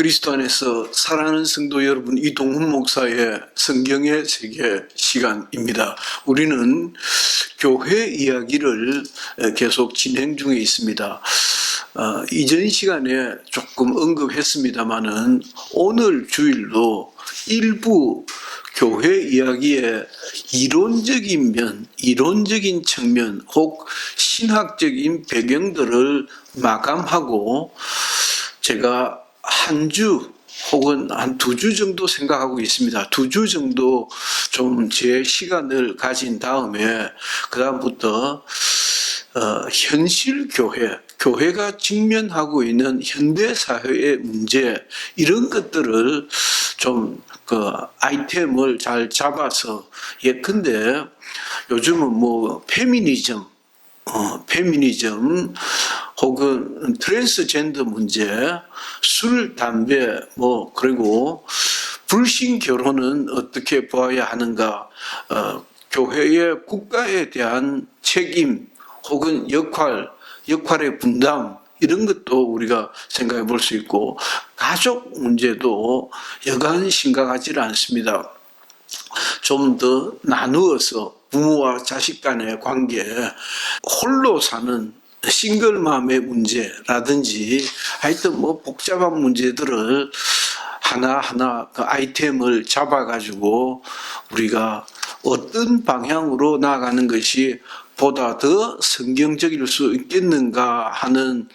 그리스도 안에서 사랑하는 성도 여러분, 이동훈 목사의 성경의 세계 시간입니다. 우리는 교회 이야기를 계속 진행 중에 있습니다. 이전 시간에 조금 언급했습니다마는 오늘 주일로 일부 교회 이야기의 이론적인 면, 이론적인 측면, 혹 신학적인 배경들을 마감하고 제가 한 주 혹은 한 2주 정도 생각하고 있습니다. 2주 정도 좀 제 시간을 가진 다음에 그다음부터 현실 교회가 직면하고 있는 현대 사회의 문제, 이런 것들을 좀 아이템을 잘 잡아서, 예컨대 요즘은 뭐 페미니즘 혹은 트랜스젠더 문제, 술, 담배, 그리고 불신 결혼은 어떻게 보아야 하는가, 교회의 국가에 대한 책임 혹은 역할의 분담, 이런 것도 우리가 생각해 볼 수 있고, 가족 문제도 여간 심각하지 않습니다. 좀 더 나누어서 부모와 자식 간의 관계, 홀로 사는 싱글맘의 문제라든지, 하여튼 복잡한 문제들을 하나하나 그 아이템을 잡아가지고 우리가 어떤 방향으로 나아가는 것이 보다 더 성경적일 수 있겠는가 하는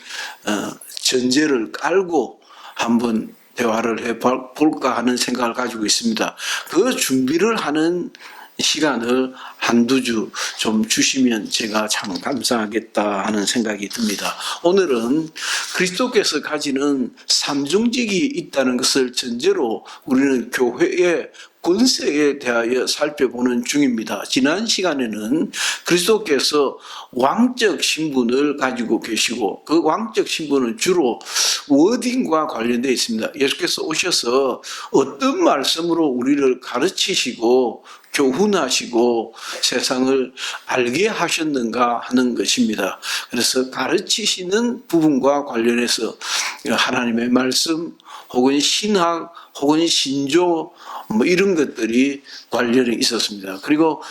전제를 깔고 한번 대화를 해볼까 하는 생각을 가지고 있습니다. 그 준비를 하는 시간을 한두 주 좀 주시면 제가 참 감사하겠다 하는 생각이 듭니다. 오늘은 그리스도께서 가지는 삼중직이 있다는 것을 전제로 우리는 교회의 권세에 대하여 살펴보는 중입니다. 지난 시간에는 그리스도께서 왕적 신분을 가지고 계시고, 그 왕적 신분은 주로 워딩과 관련되어 있습니다. 예수께서 오셔서 어떤 말씀으로 우리를 가르치시고 교훈하시고 세상을 알게 하셨는가 하는 것입니다. 그래서 가르치시는 부분과 관련해서 하나님의 말씀 혹은 신학 혹은 신조 이런 것들이 관련이 있었습니다. 그리고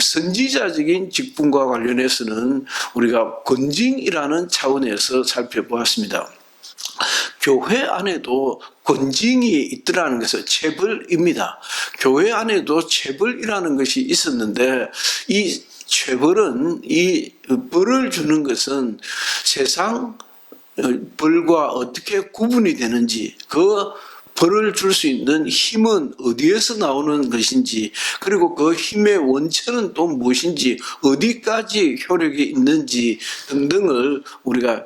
선지자적인 직분과 관련해서는 우리가 권징이라는 차원에서 살펴보았습니다. 교회 안에도 권징이 있더라는 것은 체벌입니다. 교회 안에도 체벌이라는 것이 있었는데, 이 체벌은, 이 벌을 주는 것은 세상 벌과 어떻게 구분이 되는지, 그 벌을 줄 수 있는 힘은 어디에서 나오는 것인지, 그리고 그 힘의 원천은 또 무엇인지, 어디까지 효력이 있는지 등등을 우리가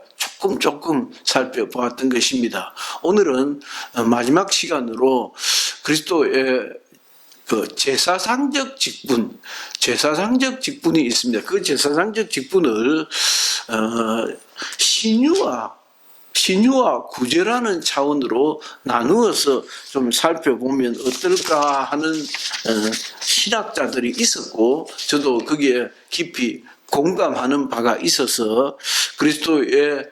조금 살펴보았던 것입니다. 오늘은 마지막 시간으로 그리스도의 그 제사상적 직분이 있습니다. 그 제사상적 직분을 신유와 구제라는 차원으로 나누어서 좀 살펴보면 어떨까 하는 신학자들이 있었고, 저도 거기에 깊이 공감하는 바가 있어서 그리스도의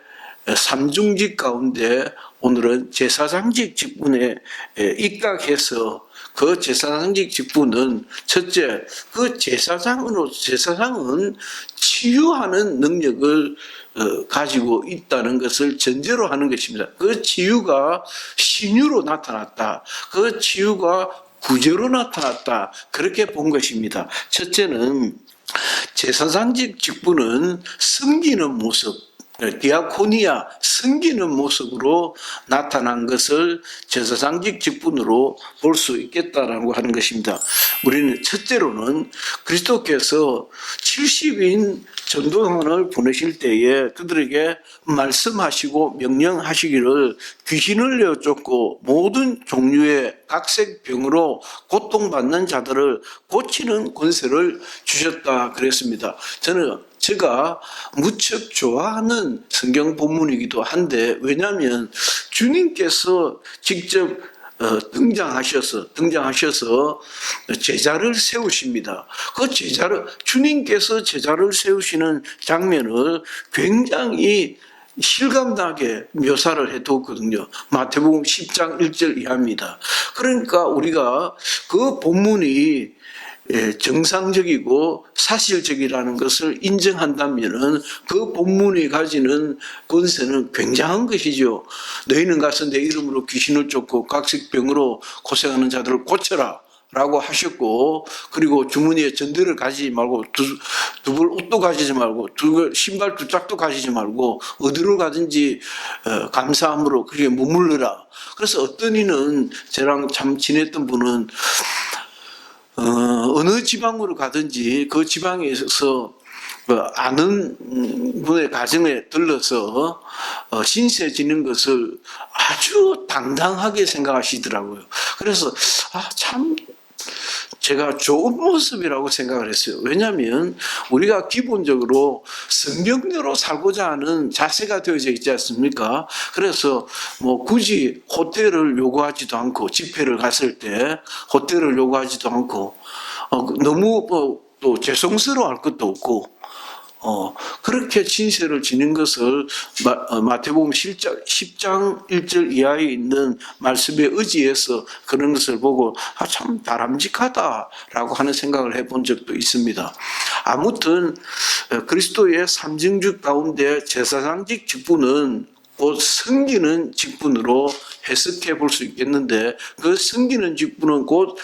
삼중직 가운데 오늘은 제사상직 직분에 입각해서, 그 제사상직 직분은 첫째, 그 제사장은 치유하는 능력을 가지고 있다는 것을 전제로 하는 것입니다. 그 치유가 신유로 나타났다, 그 치유가 구제로 나타났다, 그렇게 본 것입니다. 첫째는 제사장직 직분은 섬기는 모습, 디아코니아, 섬기는 모습으로 나타난 것을 제사장직 직분으로 볼 수 있겠다라고 하는 것입니다. 우리는 첫째로는 그리스도께서 70인 전도단을 보내실 때에 그들에게 말씀하시고 명령하시기를 귀신을 내어 쫓고 모든 종류의 각색 병으로 고통받는 자들을 고치는 권세를 주셨다 그랬습니다. 제가 무척 좋아하는 성경 본문이기도 한데, 왜냐하면 주님께서 직접 등장하셔서 제자를 세우십니다. 주님께서 제자를 세우시는 장면을 굉장히 실감나게 묘사를 해두었거든요. 마태복음 10장 1절 이하입니다. 그러니까 우리가 그 본문이 정상적이고 사실적이라는 것을 인정한다면 그 본문이 가지는 권세는 굉장한 것이죠. 너희는 가서 내 이름으로 귀신을 쫓고 각색병으로 고생하는 자들을 고쳐라 라고 하셨고, 그리고 주머니에 전대를 가지지 말고 두 벌 옷도 가지지 말고 신발 두 짝도 가지지 말고 어디로 가든지 감사함으로 그렇게 머물러라. 그래서 어떤 이는 저랑 참 친했던 분은 어느 지방으로 가든지 그 지방에서 아는 분의 가정에 들러서 신세 지는 것을 아주 당당하게 생각하시더라고요. 그래서 참 제가 좋은 모습이라고 생각을 했어요. 왜냐하면 우리가 기본적으로 성경대로 살고자 하는 자세가 되어져 있지 않습니까? 그래서 굳이 호텔을 요구하지도 않고, 집회를 갔을 때 호텔을 요구하지도 않고, 너무 또 죄송스러워할 것도 없고, 그렇게 진세를 지닌 것을 마태복음 10장 1절 이하에 있는 말씀에 의지해서 그런 것을 보고 참 바람직하다라고 하는 생각을 해본 적도 있습니다. 아무튼 그리스도의 삼정직 가운데 제사장직 직분은 곧 섬기는 직분으로 해석해 볼 수 있겠는데, 그 섬기는 직분은 곧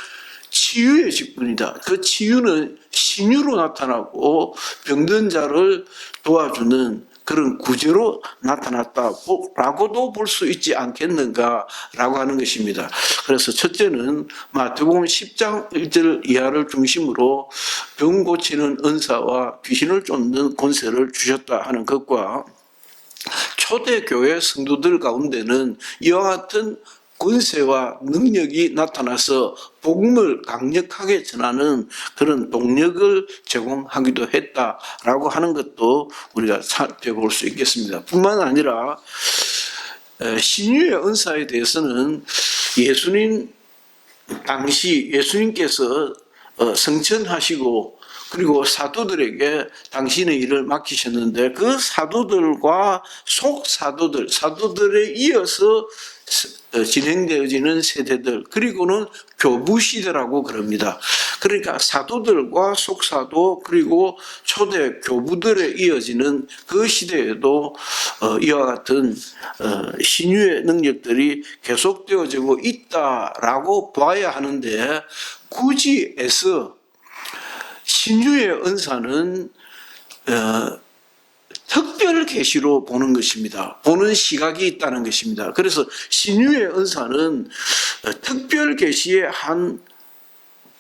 치유의 직분이다. 그 치유는 신유로 나타나고 병든 자를 도와주는 그런 구제로 나타났다라고도 볼 수 있지 않겠는가라고 하는 것입니다. 그래서 첫째는 마태복음 10장 1절 이하를 중심으로 병 고치는 은사와 귀신을 쫓는 권세를 주셨다 하는 것과, 초대교회 성도들 가운데는 이와 같은 권세와 능력이 나타나서 복음을 강력하게 전하는 그런 동력을 제공하기도 했다라고 하는 것도 우리가 살펴볼 수 있겠습니다. 뿐만 아니라 신유의 은사에 대해서는 예수님 당시 예수님께서 성천하시고 그리고 사도들에게 당신의 일을 맡기셨는데, 그 사도들과 속사도들, 사도들에 이어서 진행되어지는 세대들, 그리고는 교부시대라고 그럽니다. 그러니까 사도들과 속사도 그리고 초대 교부들에 이어지는 그 시대에도 이와 같은 신유의 능력들이 계속되어지고 있다라고 봐야 하는데, 굳이 애써 신유의 은사는 특별 계시로 보는 것입니다. 보는 시각이 있다는 것입니다. 그래서 신유의 은사는 특별 계시의 한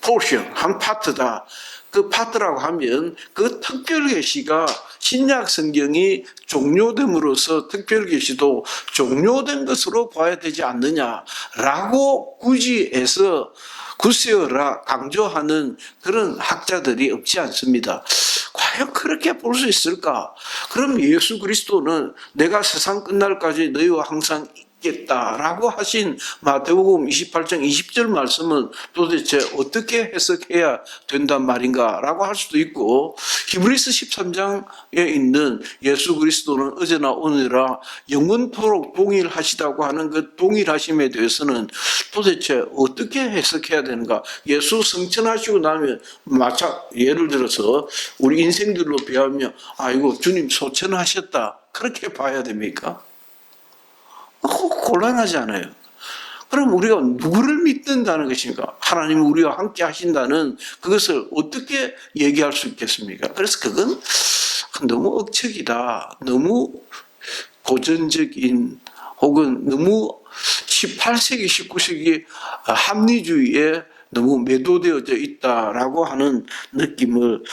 포션, 한 파트다. 그 파트라고 하면 그 특별 계시가 신약 성경이 종료됨으로써 특별 계시도 종료된 것으로 봐야 되지 않느냐라고 굳이 해서 굳세어라 강조하는 그런 학자들이 없지 않습니다. 과연 그렇게 볼 수 있을까? 그럼 예수 그리스도는 내가 세상 끝날까지 너희와 항상 있겠다라고 하신 마태복음 28장 20절 말씀은 도대체 어떻게 해석해야 된단 말인가라고 할 수도 있고, 히브리서 13장에 있는 예수 그리스도는 어제나 오늘이라 영원토록 동일하시다고 하는 그 동일하심에 대해서는 도대체 어떻게 해석해야 되는가? 예수 성천하시고 나면 예를 들어서 우리 인생들로 비하면 아이고 주님 소천하셨다 그렇게 봐야 됩니까? 곤란하지 않아요. 그럼 우리가 누구를 믿는다는 것입니까? 하나님이 우리와 함께 하신다는 그것을 어떻게 얘기할 수 있겠습니까? 그래서 그건 너무 억측이다. 너무 고전적인 혹은 너무 18세기, 19세기 합리주의에 너무 매도되어져 있다라고 하는 느낌을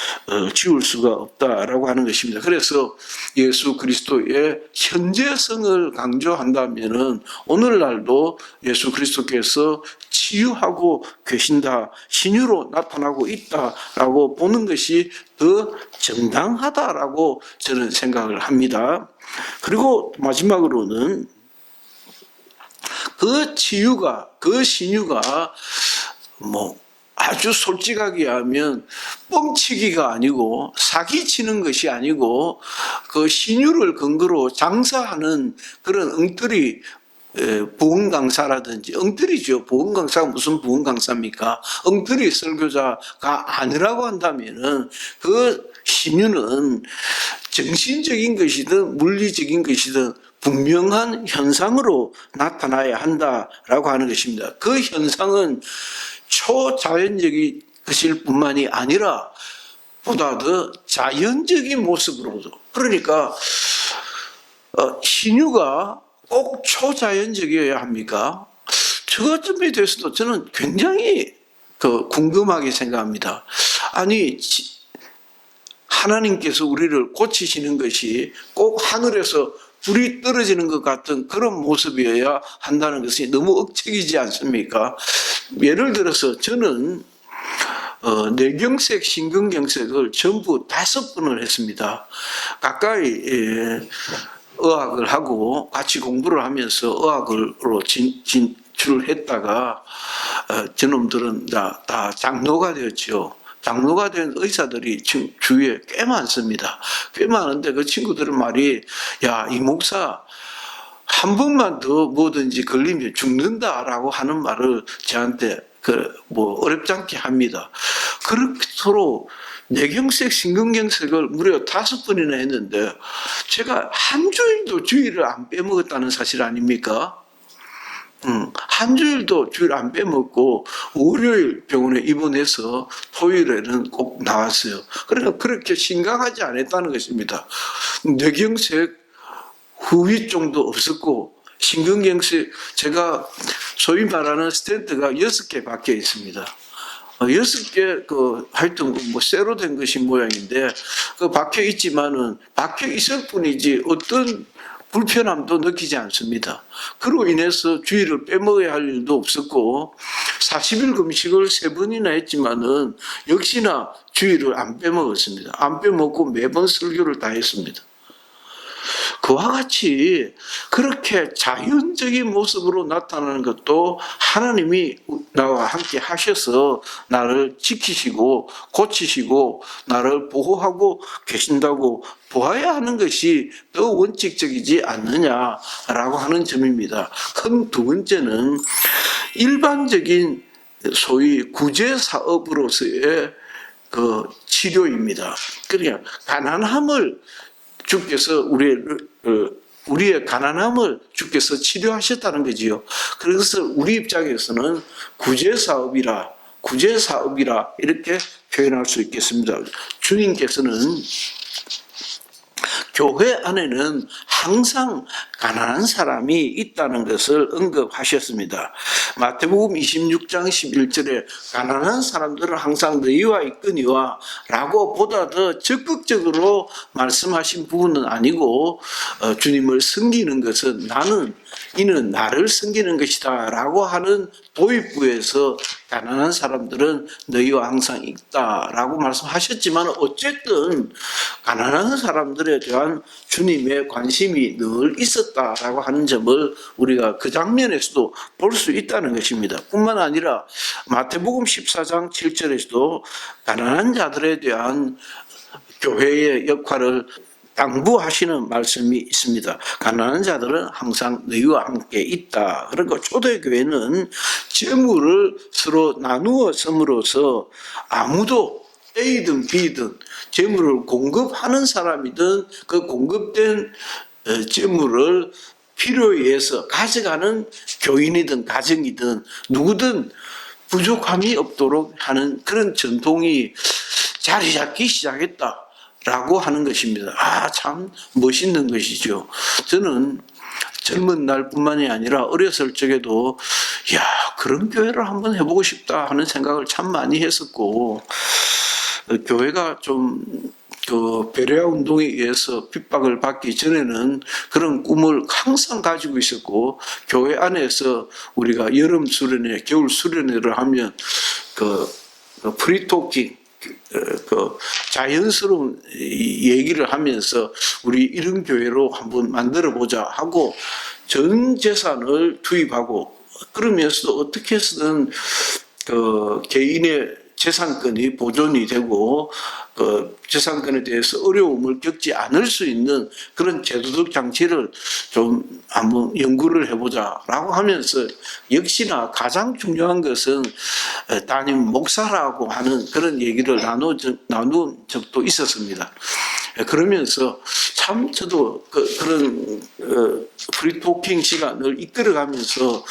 지울 수가 없다라고 하는 것입니다. 그래서 예수 그리스도의 현재성을 강조한다면은 오늘날도 예수 그리스도께서 치유하고 계신다, 신유로 나타나고 있다라고 보는 것이 더 정당하다라고 저는 생각을 합니다. 그리고 마지막으로는 그 치유가, 그 신유가 아주 솔직하게 하면 뻥치기가 아니고 사기치는 것이 아니고 그 신유를 근거로 장사하는 그런 엉터리 부흥 강사라든지 엉터리죠. 부흥 강사가 무슨 부흥 강사입니까? 엉터리 설교자가 아니라고 한다면은 그 신유는 정신적인 것이든 물리적인 것이든 분명한 현상으로 나타나야 한다라고 하는 것입니다. 그 현상은 초자연적인 것일 뿐만이 아니라 보다 더 자연적인 모습으로도, 그러니까 신유가 꼭 초자연적이어야 합니까? 저점에 대해서도 저는 굉장히 궁금하게 생각합니다. 아니 하나님께서 우리를 고치시는 것이 꼭 하늘에서 불이 떨어지는 것 같은 그런 모습이어야 한다는 것이 너무 억측이지 않습니까? 예를 들어서 저는 뇌경색, 심근경색을 전부 5번을 했습니다. 가까이 의학을 하고 같이 공부를 하면서 의학으로 진출을 했다가 저놈들은 다 장로가 되었죠. 장로가 된 의사들이 주위에 꽤 많습니다. 꽤 많은데 그 친구들은 말이, 야, 이 목사 한 번만 더 뭐든지 걸리면 죽는다라고 하는 말을 저한테 어렵지 않게 합니다. 그렇도록 뇌경색, 심근경색을 무려 5번이나 했는데 제가 한 주일도 주일을 안 빼먹었다는 사실 아닙니까? 한 주일도 주일 안 빼먹고 월요일 병원에 입원해서 토요일에는 꼭 나왔어요. 그러니까 그렇게 심각하지 않았다는 것입니다. 뇌경색 후유증도 없었고 심근경색, 제가 소위 말하는 스텐트가 6개 박혀 있습니다. 6개 하여튼 쇠로 된 것이 모양인데 박혀 있지만은 박혀 있을 뿐이지 어떤 불편함도 느끼지 않습니다. 그로 인해서 주일을 빼먹어야 할 일도 없었고 40일 금식을 3번이나 했지만은 역시나 주일을 안 빼먹었습니다. 안 빼먹고 매번 설교를 다 했습니다. 그와 같이 그렇게 자연적인 모습으로 나타나는 것도 하나님이 나와 함께 하셔서 나를 지키시고 고치시고 나를 보호하고 계신다고 보아야 하는 것이 더 원칙적이지 않느냐라고 하는 점입니다. 큰 두 번째는 일반적인 소위 구제사업으로서의 치료입니다. 그러니까 가난함을 주께서 우리의 가난함을 주께서 치료하셨다는 거지요. 그래서 우리 입장에서는 구제사업이라 이렇게 표현할 수 있겠습니다. 주님께서는 교회 안에는 항상 가난한 사람이 있다는 것을 언급하셨습니다. 마태복음 26장 11절에 가난한 사람들은 항상 너희와 있거니와 라고 보다 더 적극적으로 말씀하신 부분은 아니고 주님을 섬기는 것은 이는 나를 섬기는 것이다 라고 하는 도입부에서 가난한 사람들은 너희와 항상 있다라고 말씀하셨지만 어쨌든 가난한 사람들에 대한 주님의 관심이 늘 있었다라고 하는 점을 우리가 그 장면에서도 볼 수 있다는 것입니다. 뿐만 아니라 마태복음 14장 7절에서도 가난한 자들에 대한 교회의 역할을 당부하시는 말씀이 있습니다. 가난한 자들은 항상 너희와 함께 있다. 그러니까 초대교회는 재물을 서로 나누어 줌으로써 아무도 A든 B든 재물을 공급하는 사람이든 그 공급된 재물을 필요에 의해서 가져가는 교인이든 가정이든 누구든 부족함이 없도록 하는 그런 전통이 자리 잡기 시작했다라고 하는 것입니다. 참 멋있는 것이죠. 저는 젊은 날뿐만이 아니라 어렸을 적에도 그런 교회를 한번 해보고 싶다 하는 생각을 참 많이 했었고 교회가 좀 베레아 운동에 의해서 핍박을 받기 전에는 그런 꿈을 항상 가지고 있었고 교회 안에서 우리가 여름 수련회, 겨울 수련회를 하면 프리토킹 자연스러운 얘기를 하면서 우리 이런 교회로 한번 만들어 보자 하고 전 재산을 투입하고 그러면서도 어떻게 해서든 그 개인의 재산권이 보존이 되고 그 재산권에 대해서 어려움을 겪지 않을 수 있는 그런 제도적 장치를 좀 한번 연구를 해보자라고 하면서 역시나 가장 중요한 것은 담임 목사라고 하는 그런 얘기를 나눈 적도 있었습니다. 그러면서 참 저도 그런 프리토킹 시간을 이끌어가면서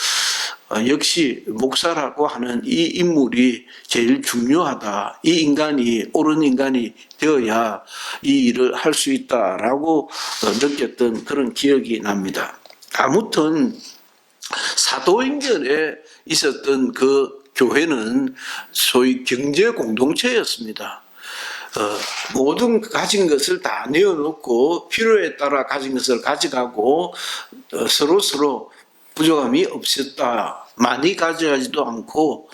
역시 목사라고 하는 이 인물이 제일 중요하다. 이 인간이 옳은 인간이 되어야 이 일을 할 수 있다라고 느꼈던 그런 기억이 납니다. 아무튼 사도행전에 있었던 그 교회는 소위 경제 공동체였습니다. 모든 가진 것을 다 내어놓고 필요에 따라 가진 것을 가져가고 서로 부족함이 없었다. 많이 가져가지도 않고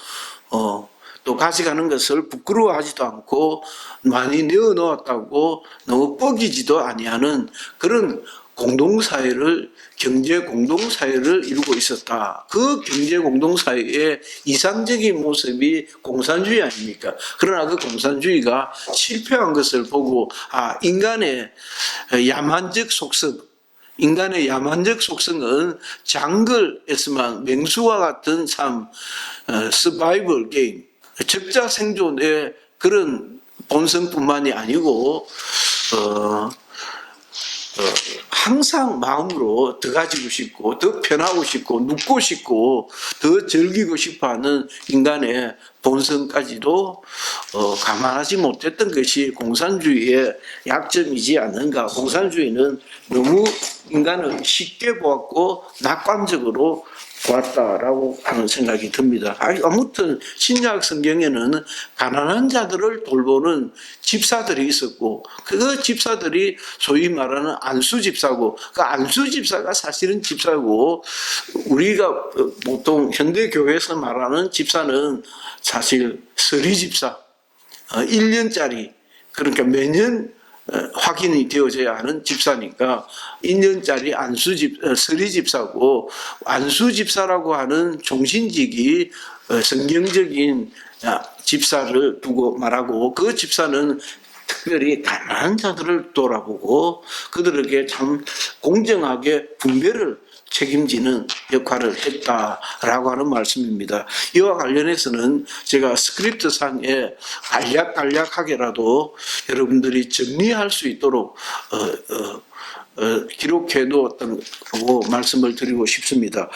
또 가져가는 것을 부끄러워하지도 않고 많이 내어놓았다고 너무 뻐기지도 아니하는 그런 공동사회를 경제 공동사회를 이루고 있었다. 그 경제 공동사회의 이상적인 모습이 공산주의 아닙니까? 그러나 그 공산주의가 실패한 것을 보고 인간의 야만적 속성 인간의 야만적 속성은 장글에서만 맹수와 같은 삶, 서바이벌 게임, 적자 생존의 그런 본성뿐만이 아니고 항상 마음으로 더 가지고 싶고 더 편하고 싶고 눕고 싶고 더 즐기고 싶어하는 인간의 본성까지도 감안하지 못했던 것이 공산주의의 약점이지 않는가. 공산주의는 너무 인간을 쉽게 보았고 낙관적으로 보았다라고 하는 생각이 듭니다. 아무튼 신약 성경에는 가난한 자들을 돌보는 집사들이 있었고 그 집사들이 소위 말하는 안수 집사고 그 안수 집사가 사실은 집사고 우리가 보통 현대 교회에서 말하는 집사는 사실 서리 집사 1년짜리 그러니까 매년 확인이 되어져야 하는 집사니까 2년짜리 서리 집사고 안수 집사라고 하는 종신직이 성경적인 집사를 두고 말하고 그 집사는 특별히 가난한 자들을 돌아보고 그들에게 참 공정하게 분배를 책임지는 역할을 했다라고 하는 말씀입니다. 이와 관련해서는 제가 스크립트 상에 간략하게라도 여러분들이 정리할 수 있도록 기록해 놓았다고 말씀을 드리고 싶습니다.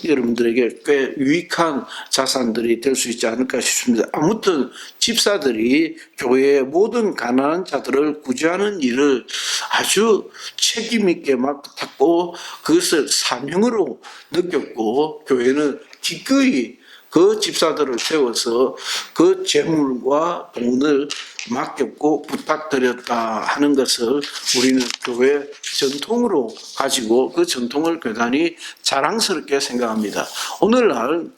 여러분들에게 꽤 유익한 자산들이 될 수 있지 않을까 싶습니다. 아무튼 집사들이 교회의 모든 가난한 자들을 구제하는 일을 아주 책임 있게 맡았고 그것을 사명으로 느꼈고 교회는 기꺼이 그 집사들을 세워서 그 재물과 돈을 맡겼고 부탁드렸다 하는 것을 우리는 교회 전통으로 가지고 그 전통을 대단히 자랑스럽게 생각합니다. 오늘날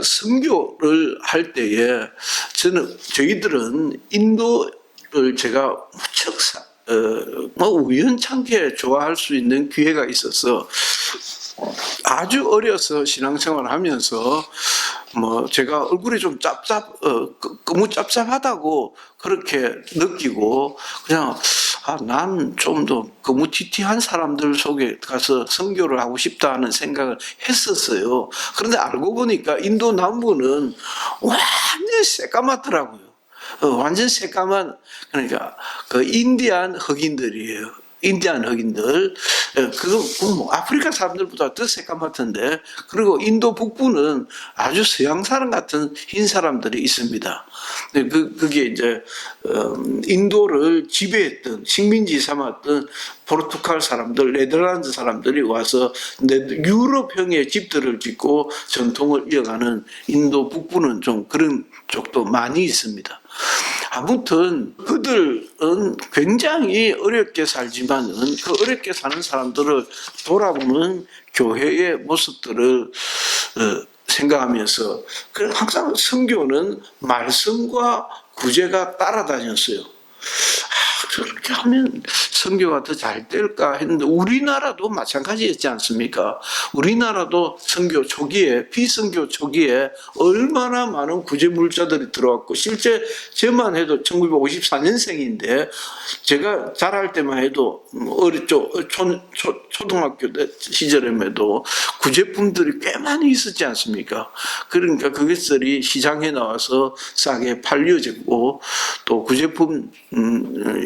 선교를 할 때에 저희들은 인도를 제가 무척 우연찮게 좋아할 수 있는 기회가 있어서 아주 어려서 신앙생활을 하면서 제가 얼굴이 좀 너무 짭짭하다고 그렇게 느끼고 그냥 난 좀 더 거무튀튀한 사람들 속에 가서 선교를 하고 싶다는 생각을 했었어요. 그런데 알고 보니까 인도 남부는 완전 새까맣더라고요. 완전 새까만 그러니까 그 인디안 흑인들이에요. 인디안 흑인들, 아프리카 사람들보다 더 새까맣던데, 그리고 인도 북부는 아주 서양 사람 같은 흰 사람들이 있습니다. 그게 이제, 인도를 지배했던, 식민지 삼았던 포르투갈 사람들, 네덜란드 사람들이 와서 유럽형의 집들을 짓고 전통을 이어가는 인도 북부는 좀 그런 쪽도 많이 있습니다. 아무튼 그들은 굉장히 어렵게 살지만은 그 어렵게 사는 사람들을 돌아보는 교회의 모습들을 생각하면서 항상 선교는 말씀과 구제가 따라다녔어요. 그렇게 하면 선교가 더 잘 될까 했는데 우리나라도 마찬가지였지 않습니까? 우리나라도 선교 초기에 비선교 초기에 얼마나 많은 구제물자들이 들어왔고 실제 저만 해도 1954년생인데 제가 자랄 때만 해도 어렸죠. 초등학교 시절에도 구제품들이 꽤 많이 있었지 않습니까? 그러니까 그것들이 시장에 나와서 싸게 팔려졌고 또 구제품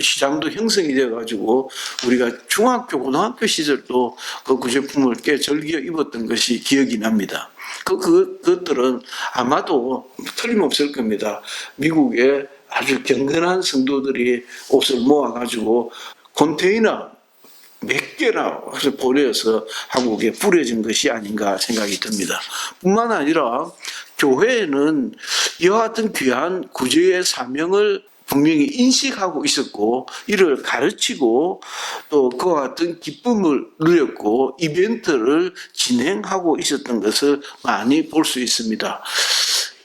시장도 형성이 되어가지고 우리가 중학교, 고등학교 시절도 그 구제품을 꽤 즐겨 입었던 것이 기억이 납니다. 그것들은 아마도 틀림없을 겁니다. 미국의 아주 경건한 성도들이 옷을 모아가지고 컨테이너 몇 개나 보내서 한국에 뿌려진 것이 아닌가 생각이 듭니다. 뿐만 아니라 교회에는 이와 같은 귀한 구제의 사명을 분명히 인식하고 있었고 이를 가르치고 또 그와 같은 기쁨을 누렸고 이벤트를 진행하고 있었던 것을 많이 볼 수 있습니다.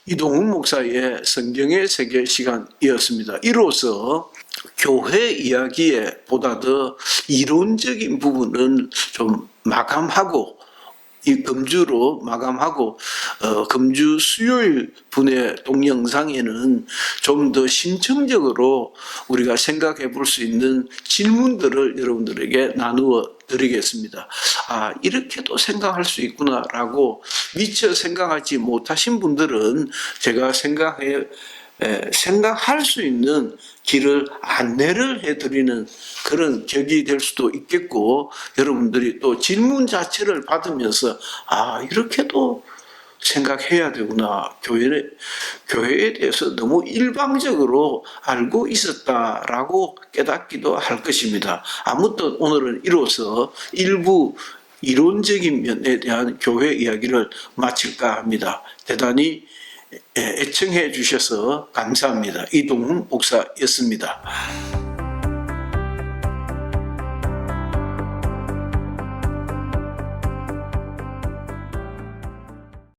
이동훈 목사의 성경의 세계 시간이었습니다. 이로써 교회 이야기에 보다 더 이론적인 부분은 좀 마감하고 이 금주로 마감하고 금주 수요일 분의 동영상에는 좀 더 심층적으로 우리가 생각해 볼 수 있는 질문들을 여러분들에게 나누어 드리겠습니다. 아, 이렇게도 생각할 수 있구나라고 미처 생각하지 못하신 분들은 제가 생각할 수 있는 길을 안내를 해드리는 그런 격이 될 수도 있겠고 여러분들이 또 질문 자체를 받으면서 아 이렇게도 생각해야 되구나 교회에 대해서 너무 일방적으로 알고 있었다라고 깨닫기도 할 것입니다. 아무튼 오늘은 이로써 일부 이론적인 면에 대한 교회 이야기를 마칠까 합니다. 대단히 애청해 주셔서 감사합니다. 이동훈 목사였습니다.